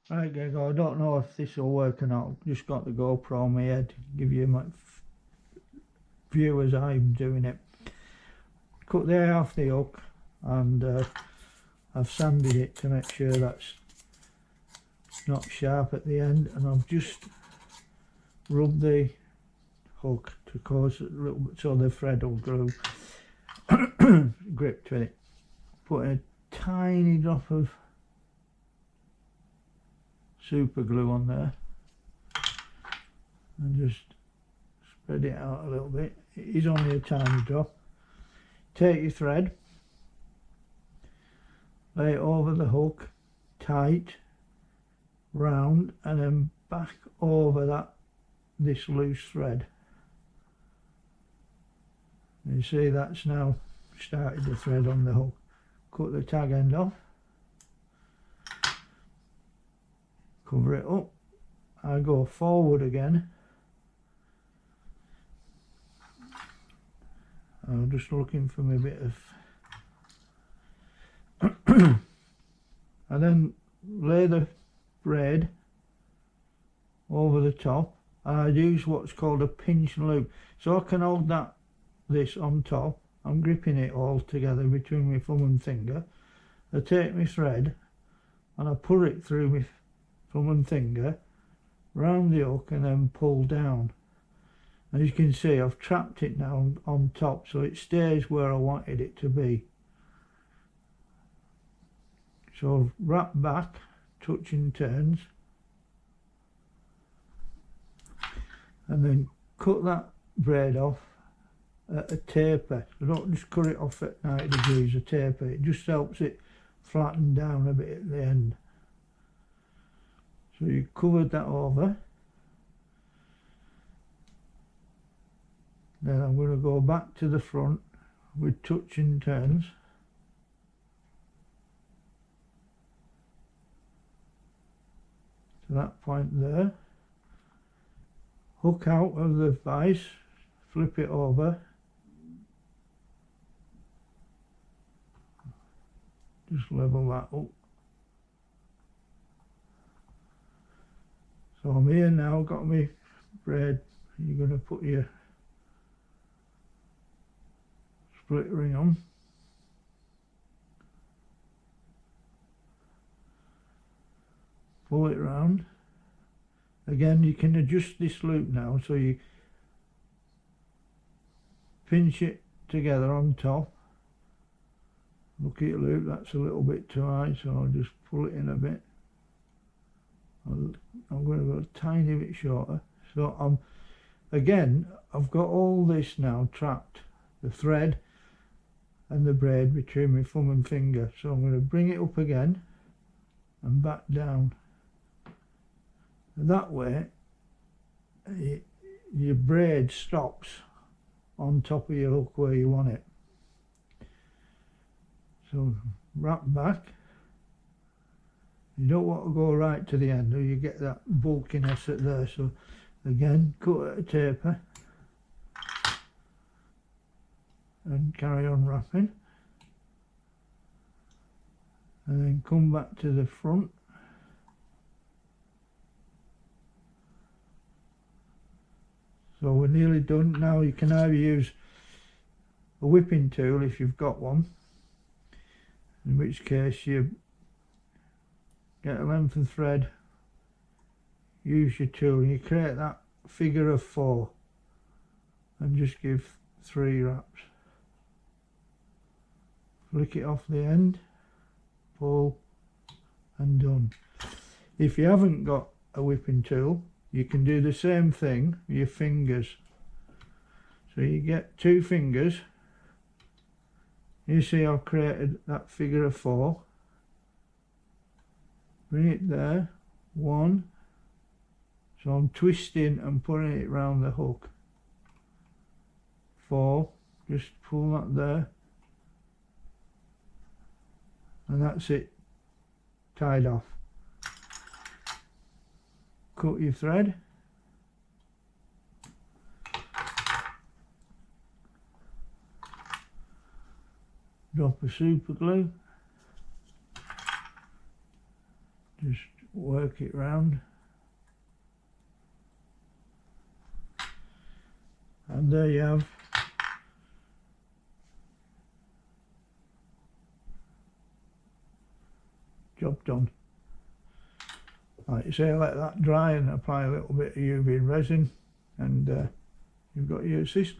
Right, Gregor, I don't know if this will work or not. I've just got the GoPro on my head to give you my view as I'm doing it. Cut the hair off the hook, and I've sanded it to make sure that's not sharp at the end, and I've just rubbed the hook to cause a little bit so the thread will grow gripped with it. Put a tiny drop of super glue on there and just spread it out a little bit. It is only a tiny drop. Take your thread, lay it over the hook tight, round, and then back over this loose thread. You see that's now started the thread on the hook. Cut the tag end off, cover it up. I go forward again. I'm just looking for my bit of and then lay the braid over the top. I use what's called a pinch and loop, so I can hold this on top. I'm gripping it all together between my thumb and finger. I take my thread and I pull it through my thumb and finger round the hook and then pull down. As you can see, I've trapped it now on top so it stays where I wanted it to be. So wrap back, touching turns, and then cut that braid off at a taper. So don't just cut it off at 90 degrees, a taper. It just helps it flatten down a bit at the end. So you covered that over. Then I'm going to go back to the front with touching turns. To that point there. Hook out of the vise, flip it over. Just level that up. So I'm here now, got my braid. You're going to put your split ring on. Pull it round. Again, you can adjust this loop now, so you pinch it together on top. Look at your loop, that's a little bit too high, so I'll just pull it in a bit. I'm going to go a tiny bit shorter. So I've got all this now trapped, the thread and the braid between my thumb and finger. So I'm going to bring it up again and back down. That way your braid stops on top of your hook where you want it. So wrap back. You don't want to go right to the end or you get that bulkiness at there. So again, cut at a taper and carry on wrapping, and then come back to the front. So we're nearly done. Now you can either use a whipping tool if you've got one, in which case you get a length of thread, use your tool, and you create that figure of 4 and just give 3 wraps. Flick it off the end, pull, and done. If you haven't got a whipping tool, you can do the same thing with your fingers. So you get 2 fingers. You see I've created that figure of 4. Bring it there, 1. So I'm twisting and putting it round the hook. 4, just pull that there. And that's it, tied off. Cut your thread. Drop a super glue. Just work it round, and there you have job done. Like you say, let that dry and apply a little bit of UV resin, and you've got your assist